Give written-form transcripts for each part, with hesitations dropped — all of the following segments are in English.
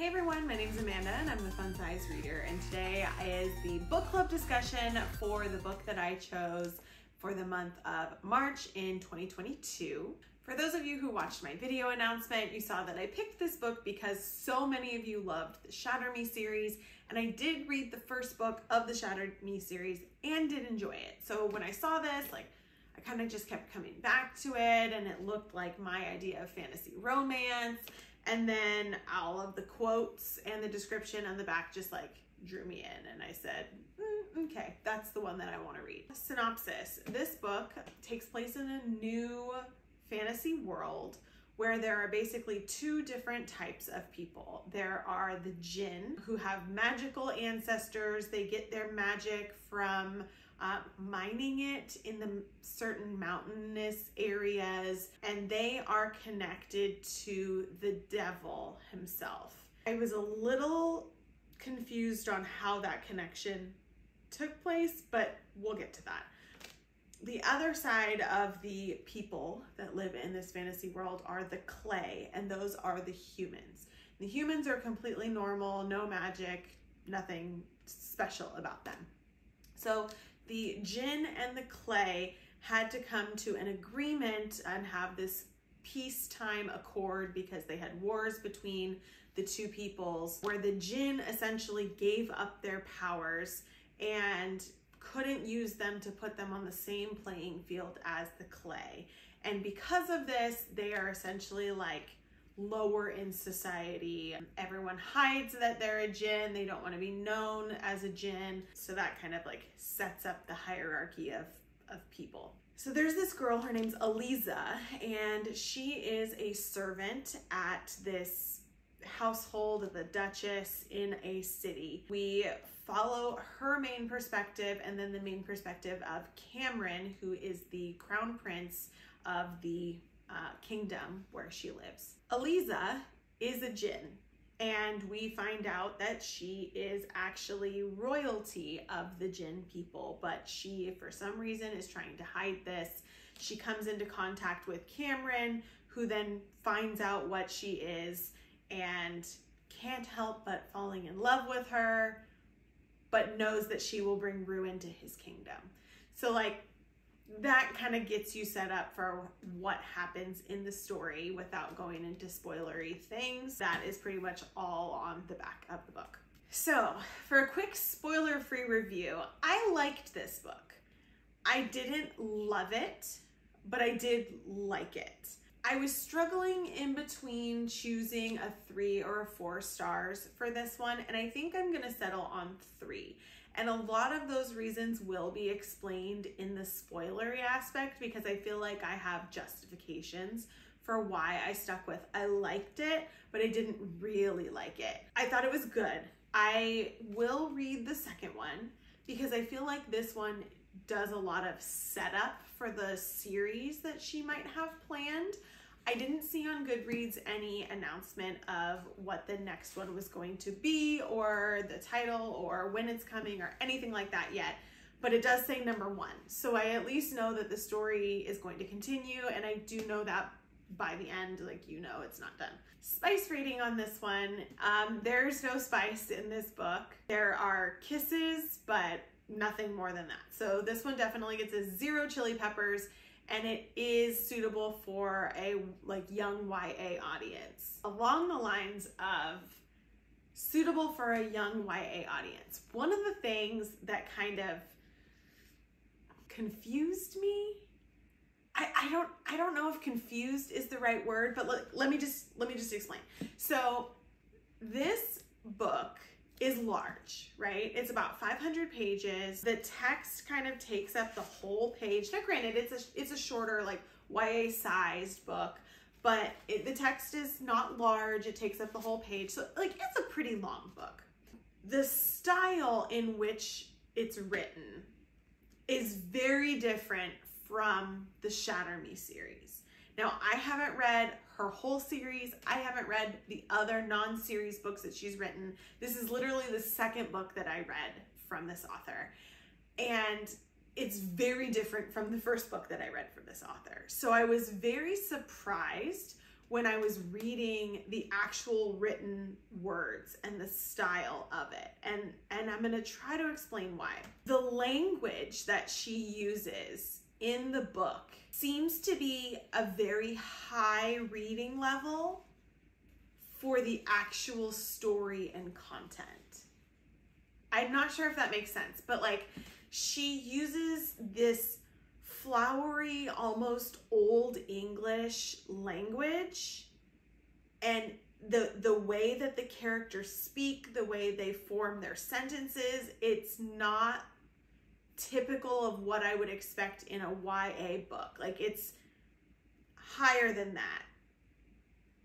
everyone, my name is Amanda and I'm the Fun Size Reader, and today is the book club discussion for the book that I chose for the month of March in 2022. For those of you who watched my video announcement, you saw that I picked this book because so many of you loved the Shatter Me series, and I did read the first book of the Shatter Me series and did enjoy it. So when I saw this, I kind of just kept coming back to it, and it looked like my idea of fantasy romance. And then all of the quotes and the description on the back just drew me in, and I said, okay, that's the one that I want to read. Synopsis. This book takes place in a new fantasy world where there are basically two different types of people. There are the Jinn, who have magical ancestors. They get their magic from mining it in the certain mountainous areas, and they are connected to the devil himself. I was a little confused on how that connection took place, but we'll get to that. The other side of the people that live in this fantasy world are the clay, and those are the humans. The humans are completely normal, no magic, nothing special about them. So the Jinn and the clay had to come to an agreement and have this peacetime accord because they had wars between the two peoples, where the Jinn essentially gave up their powers and couldn't use them to put them on the same playing field as the clay. And because of this, they are essentially lower in society. Everyone hides that they're a Jinn. They don't want to be known as a Jinn. So that kind of sets up the hierarchy of people. So there's this girl, her name's Alizeh, and she is a servant at this household of the Duchess in a city. We follow her main perspective and then the main perspective of Kamran, who is the crown prince of the kingdom where she lives. Alizeh is a Jinn, and we find out that she is actually royalty of the Jinn people, but she, for some reason, is trying to hide this. She comes into contact with Kamran, who then finds out what she is and can't help but falling in love with her, but knows that she will bring ruin to his kingdom. So that kind of gets you set up for what happens in the story without going into spoilery things. That is pretty much all on the back of the book. So for a quick spoiler-free review, I liked this book. I didn't love it, but I did like it. I was struggling in between choosing a 3 or a 4 stars for this one, and I think I'm gonna settle on 3. And a lot of those reasons will be explained in the spoilery aspect, because I feel like I have justifications for why I stuck with I liked it, but I didn't really like it. I thought it was good. I will read the second one because I feel like this one does a lot of setup for the series that she might have planned. I didn't see on Goodreads any announcement of what the next one was going to be, or the title, or when it's coming, or anything like that yet, but it does say number 1. So I at least know that the story is going to continue, and I do know that by the end, it's not done. Spice rating on this one, there's no spice in this book. There are kisses, but nothing more than that. So this one definitely gets a 0 chili peppers, and it is suitable for a young YA audience. Along the lines of suitable for a young YA audience, one of the things that kind of confused me, I don't know if confused is the right word, but let me just explain. So this book is large, right? It's about 500 pages. The text kind of takes up the whole page. Now granted, it's a shorter YA sized book, but the text is not large. It takes up the whole page. So it's a pretty long book. The style in which it's written is very different from the Shatter Me series. Now, I haven't read her whole series. I haven't read the other non-series books that she's written. This is literally the second book that I read from this author. And it's very different from the first book that I read from this author. So I was very surprised when I was reading the actual written words and the style of it. And I'm gonna try to explain why. The language that she uses in the book seems to be a very high reading level for the actual story and content. I'm not sure if that makes sense, but like she uses this flowery, almost old English language, and the way that the characters speak, the way they form their sentences, it's not typical of what I would expect in a YA book. Like it's higher than that,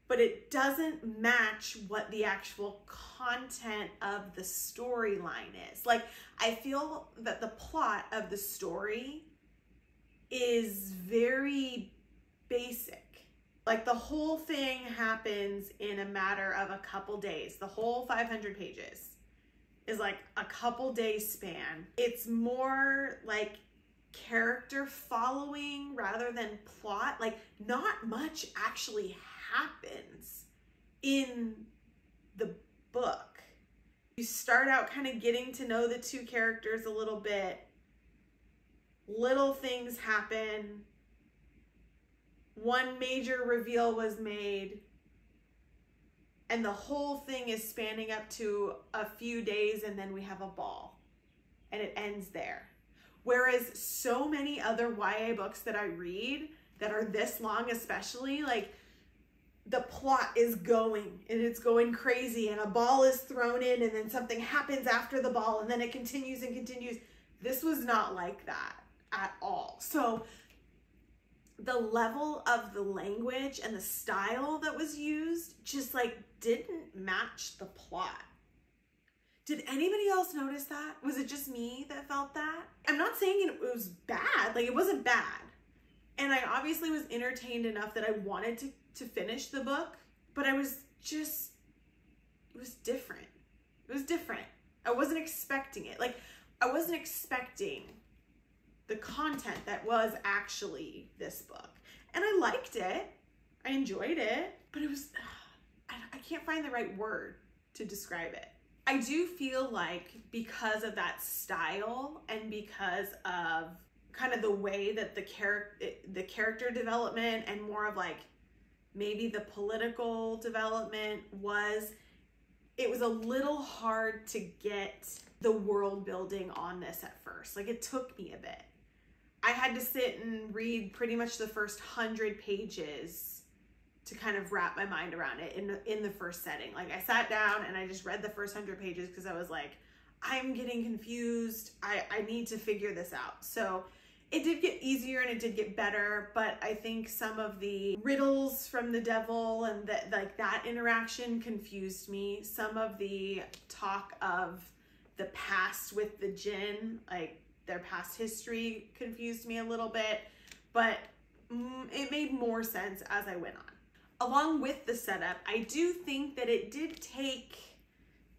but it doesn't match what the actual content of the storyline is. Like I feel that the plot of the story is very basic. Like the whole thing happens in a matter of a couple days. The whole 500 pages is like a couple days span. It's more like character following rather than plot. Like not much actually happens in the book. You start out kind of getting to know the two characters a little bit. Little things happen. One major reveal was made, and the whole thing is spanning up to a few days, and then we have a ball, and it ends there. Whereas so many other YA books that I read that are this long, especially, like the plot is going and it's going crazy, and a ball is thrown in, and then something happens after the ball, and then it continues and continues. This was not like that at all. So the level of the language and the style that was used just like didn't match the plot. Did anybody else notice that? Was it just me that felt that? I'm not saying it was bad, like it wasn't bad. And I obviously was entertained enough that I wanted to finish the book, but I was just, it was different. It was different. I wasn't expecting it. Like I wasn't expecting the content that was actually this book. And I liked it. I enjoyed it, but it was, I can't find the right word to describe it. I do feel like because of that style and because of kind of the way that the character development and more of like maybe the political development was, it was a little hard to get the world building on this at first. Like it took me a bit. I had to sit and read pretty much the first 100 pages to kind of wrap my mind around it in the first setting. Like I sat down and I just read the first 100 pages because I was like, I'm getting confused. I need to figure this out. So it did get easier and it did get better, but I think some of the riddles from the devil and that interaction confused me. Some of the talk of the past with the Jinn, like their past history, confused me a little bit, but it made more sense as I went on. Along with the setup, I do think that it did take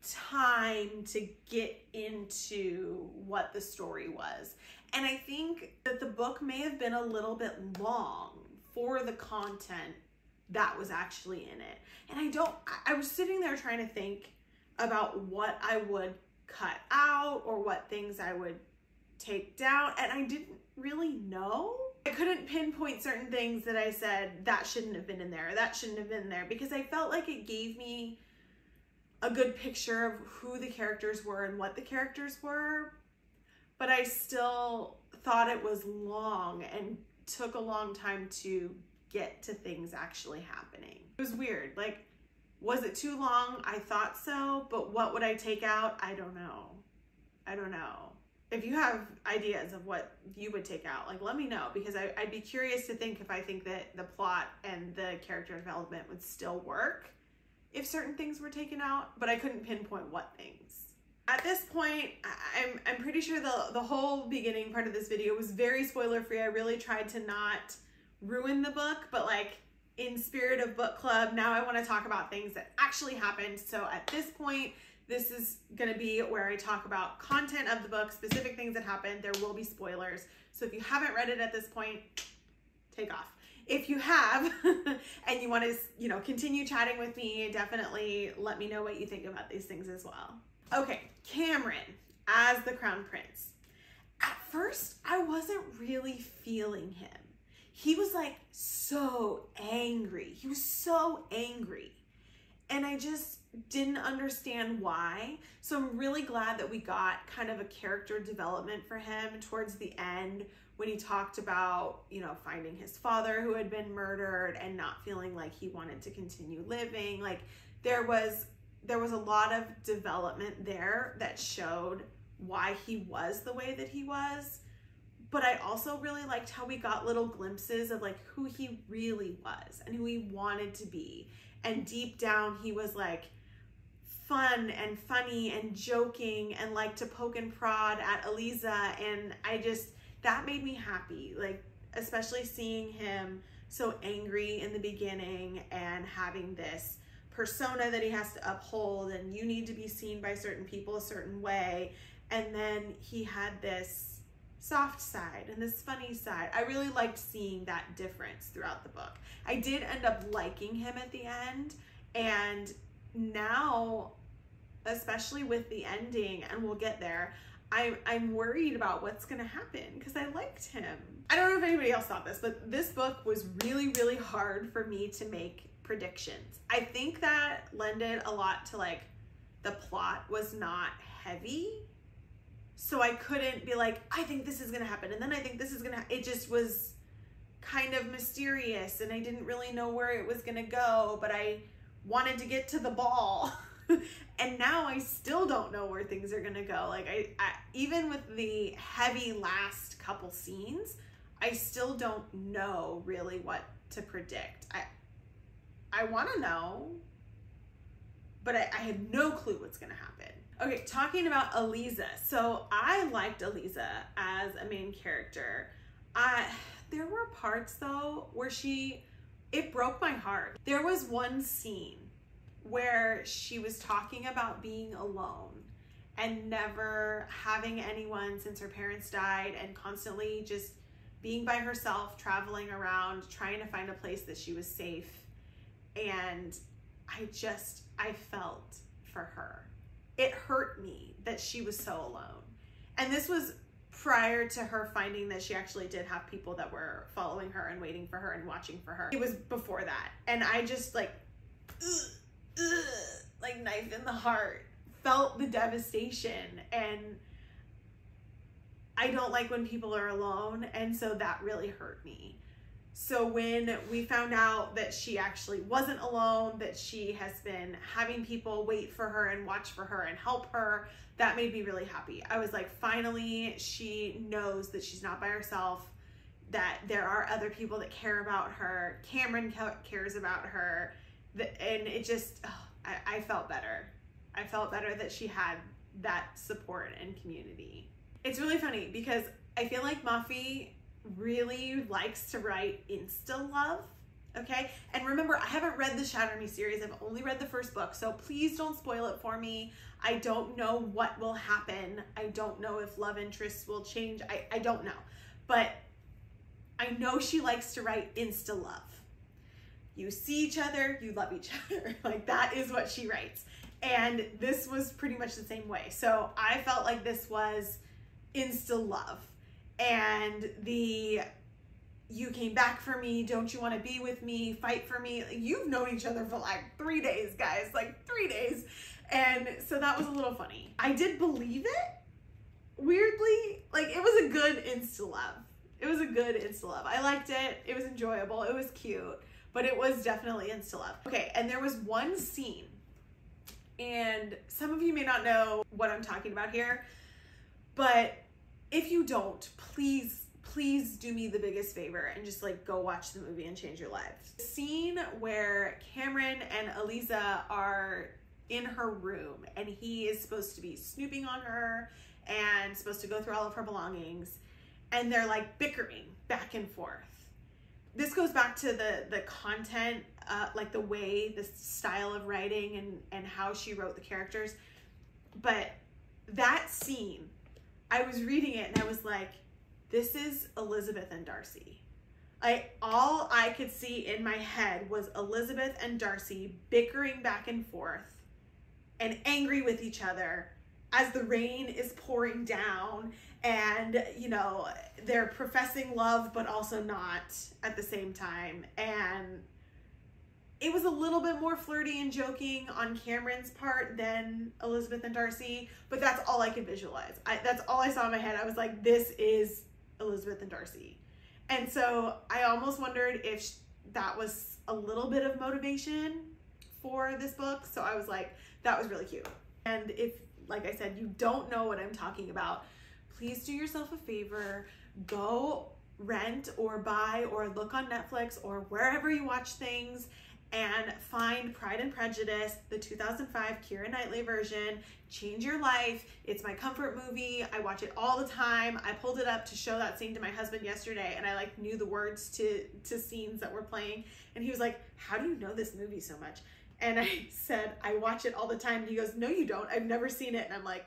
time to get into what the story was. And I think that the book may have been a little bit long for the content that was actually in it. And I was sitting there trying to think about what I would cut out or what things I would take down, and I didn't really know. I couldn't pinpoint certain things that I said that shouldn't have been in there, or that shouldn't have been there, because I felt like it gave me a good picture of who the characters were and what the characters were, but I still thought it was long and took a long time to get to things actually happening. It was weird. Like, was it too long? I thought so, but what would I take out? I don't know. I don't know. If you have ideas of what you would take out, like let me know, because I'd be curious to think if I think that the plot and the character development would still work if certain things were taken out, but I couldn't pinpoint what things. At this point, I'm pretty sure the whole beginning part of this video was very spoiler free. I really tried to not ruin the book, but like in spirit of book club, now I want to talk about things that actually happened. So at this point, this is going to be where I talk about content of the book, specific things that happened. There will be spoilers. So if you haven't read it at this point, take off. if you have and you want to, you know, continue chatting with me, definitely let me know what you think about these things as well. Okay, Kamran as the Crown Prince. At first, I wasn't really feeling him. He was like so angry. He was so angry. And I just didn't understand why. So I'm really glad that we got kind of a character development for him towards the end when he talked about, you know, finding his father who had been murdered and not feeling like he wanted to continue living. Like there was a lot of development there that showed why he was the way that he was. But I also really liked how we got little glimpses of like who he really was and who he wanted to be. And deep down, he was like fun and funny and joking and liked to poke and prod at Alizeh. And that made me happy. Like, especially seeing him so angry in the beginning and having this persona that he has to uphold, and you need to be seen by certain people a certain way. And then he had this soft side and this funny side. I really liked seeing that difference throughout the book. I did end up liking him at the end, and now, especially with the ending, and we'll get there, I'm worried about what's gonna happen because I liked him. I don't know if anybody else thought this, but this book was really, really hard for me to make predictions. I think that lended a lot to like the plot was not heavy. So I couldn't be like, I think this is gonna happen, and then I think this is gonna, it just was kind of mysterious, and I didn't really know where it was gonna go, but I wanted to get to the ball. And now I still don't know where things are gonna go. Like I even with the heavy last couple scenes, I still don't know really what to predict. I wanna know, but I have no clue what's gonna happen. Okay, talking about Alizeh. So I liked Alizeh as a main character. There were parts though where it broke my heart. There was one scene where she was talking about being alone and never having anyone since her parents died, and constantly just being by herself, traveling around, trying to find a place that she was safe. And I felt for her. It hurt me that she was so alone. And this was prior to her finding that she actually did have people that were following her and waiting for her and watching for her. It was before that. And I just like knife in the heart, felt the devastation. And I don't like when people are alone. And so that really hurt me. So when we found out that she actually wasn't alone, that she has been having people wait for her and watch for her and help her, that made me really happy. I was like, finally, she knows that she's not by herself, that there are other people that care about her. Kamran cares about her. And it just, I felt better. I felt better that she had that support and community. It's really funny because I feel like Mafi really likes to write insta love, okay? And remember, I haven't read the Shatter Me series. I've only read the first book, so please don't spoil it for me. I don't know what will happen. I don't know if love interests will change. I don't know. But I know she likes to write insta love. You see each other, you love each other. Like, that is what she writes. And this was pretty much the same way. So I felt like this was insta love. And you came back for me, don't you want to be with me, fight for me. You've known each other for like 3 days, guys, like 3 days. And so that was a little funny. I did believe it, weirdly. Like, it was a good insta love. It was a good insta love. I liked it. It was enjoyable. It was cute, but it was definitely insta love. Okay, and there was one scene, and some of you may not know what I'm talking about here, but if you don't, please do me the biggest favor and just like go watch the movie and change your lives. The scene where Kamran and Alizeh are in her room and he is supposed to be snooping on her and supposed to go through all of her belongings, and they're like bickering back and forth. This goes back to the content, like the way, the style of writing and how she wrote the characters. But that scene, I was reading it and I was like, this is Elizabeth and Darcy. All I could see in my head was Elizabeth and Darcy bickering back and forth and angry with each other as the rain is pouring down, and you know, they're professing love but also not at the same time. And it was a little bit more flirty and joking on Kamran's part than Elizabeth and Darcy, but that's all I could visualize. That's all I saw in my head. I was like, this is Elizabeth and Darcy. And so I almost wondered if that was a little bit of motivation for this book. So I was like, that was really cute. And if, like I said, you don't know what I'm talking about, please do yourself a favor, go rent or buy or look on Netflix or wherever you watch things and find Pride and Prejudice, the 2005 Keira Knightley version. Change your life. It's my comfort movie. I watch it all the time. I pulled it up to show that scene to my husband yesterday, and I like knew the words to scenes that were playing, and he was like, how do you know this movie so much? And I said, I watch it all the time. And he goes, no you don't, I've never seen it. And I'm like,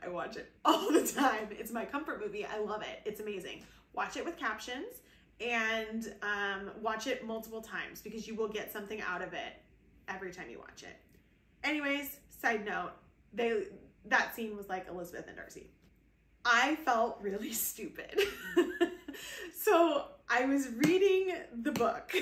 I watch it all the time. It's my comfort movie. I love it. It's amazing. Watch it with captions and watch it multiple times because you will get something out of it every time you watch it. Anyways, side note, that scene was like Elizabeth and Darcy. I felt really stupid. So I was reading the book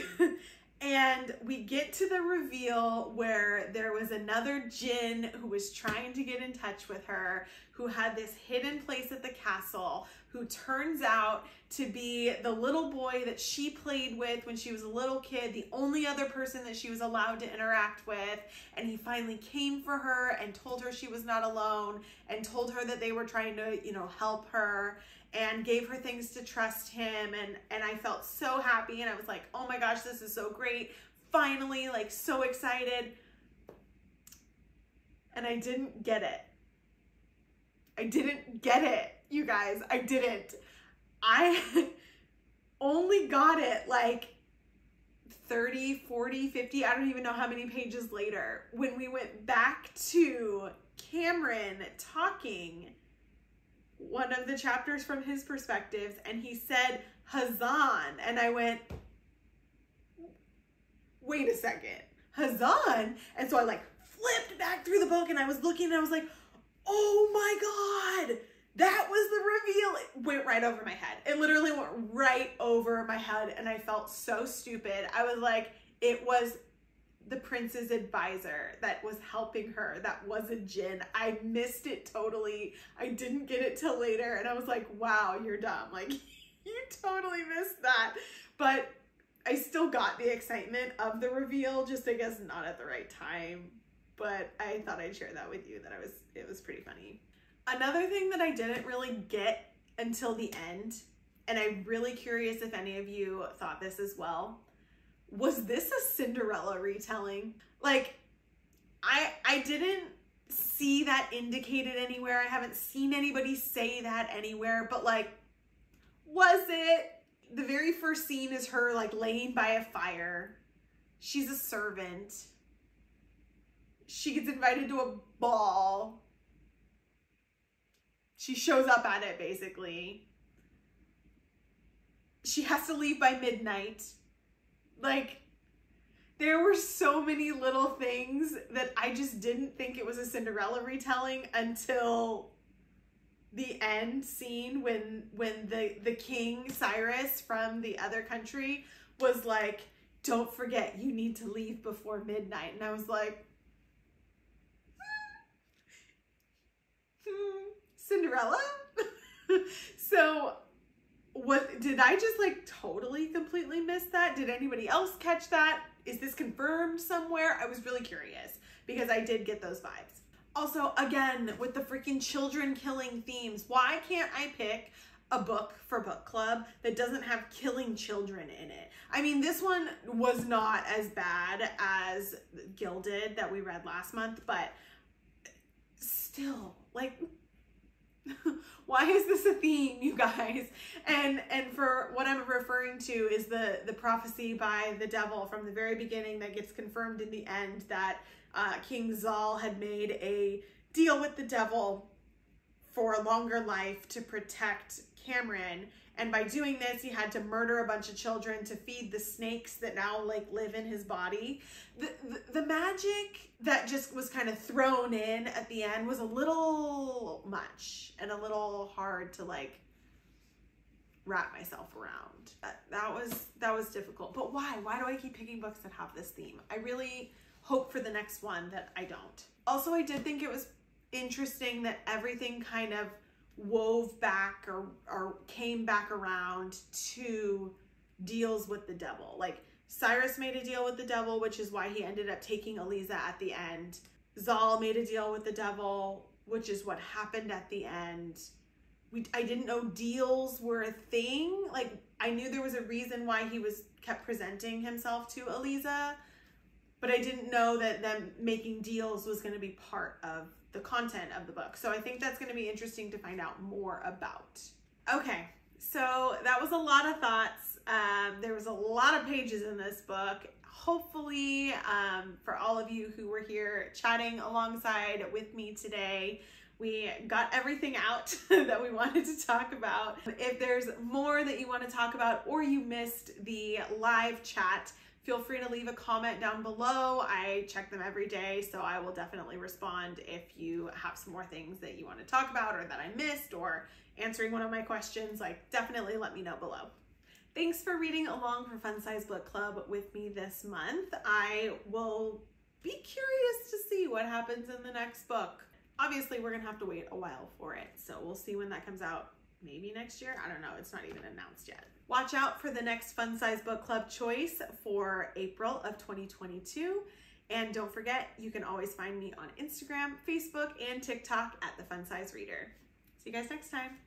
and we get to the reveal where there was another Jinn who was trying to get in touch with her, who had this hidden place at the castle, who turns out to be the little boy that she played with when she was a little kid, the only other person that she was allowed to interact with. And he finally came for her and told her she was not alone and told her that they were trying to, you know, help her, and gave her things to trust him. And I felt so happy, and I was like, oh my gosh, this is so great. Finally, like so excited. And I didn't get it. I didn't get it, you guys. I didn't. I only got it like 30, 40, 50, I don't even know how many pages later, when we went back to Kamran talking one of the chapters from his perspectives, and he said Hazan, and I went, wait a second, Hazan? And so I like flipped back through the book and I was looking and I was like, oh my God, that was the reveal. It went right over my head. It literally went right over my head, and I felt so stupid. I was like, it was the prince's advisor that was helping her. That was a Jinn. I missed it totally. I didn't get it till later, and I was like, wow, you're dumb. Like, you totally missed that. But I still got the excitement of the reveal, just I guess not at the right time. But I thought I'd share that with you, that it was pretty funny. Another thing that I didn't really get until the end, and I'm really curious if any of you thought this as well, was this a Cinderella retelling? Like, I didn't see that indicated anywhere. I haven't seen anybody say that anywhere, but like, was it? The very first scene is her like laying by a fire. She's a servant. She gets invited to a ball. She shows up at it, basically. She has to leave by midnight. Like, there were so many little things that I just didn't think it was a Cinderella retelling until the end scene when the king, Cyrus, from the other country was like, don't forget, you need to leave before midnight. And I was like, Cinderella? So did I just like totally completely miss that? Did anybody else catch that? Is this confirmed somewhere? I was really curious because I did get those vibes. Also, again, with the freaking children killing themes, why can't I pick a book for book club that doesn't have killing children in it? I mean, this one was not as bad as Gilded that we read last month, but still, like, why is this a theme, you guys? And for what I'm referring to is the prophecy by the devil from the very beginning that gets confirmed in the end, that King Zal had made a deal with the devil for a longer life to protect Kamran, and by doing this he had to murder a bunch of children to feed the snakes that now like live in his body. The magic that just was kind of thrown in at the end was a little much and a little hard to like wrap myself around. That was difficult. But why do I keep picking books that have this theme? I really hope for the next one that I don't. Also, I did think it was interesting that everything kind of wove back or came back around to deals with the devil. Like Cyrus made a deal with the devil, which is why he ended up taking Alizeh at the end. Zal made a deal with the devil, which is what happened at the end. I didn't know deals were a thing. Like I knew there was a reason why he kept presenting himself to Alizeh, but I didn't know that them making deals was going to be part of the content of the book. So I think that's going to be interesting to find out more about. Okay, so that was a lot of thoughts. There was a lot of pages in this book. Hopefully, for all of you who were here chatting alongside with me today, we got everything out that we wanted to talk about. If there's more that you want to talk about or you missed the live chat, feel free to leave a comment down below. I check them every day, so I will definitely respond if you have some more things that you want to talk about or that I missed or answering one of my questions. Like, definitely let me know below. Thanks for reading along for Fun Size Book Club with me this month. I will be curious to see what happens in the next book. Obviously, we're gonna have to wait a while for it, so we'll see when that comes out. Maybe next year? I don't know. It's not even announced yet. Watch out for the next Fun Size Book Club choice for April of 2022. And don't forget, you can always find me on Instagram, Facebook, and TikTok at The Fun Size Reader. See you guys next time.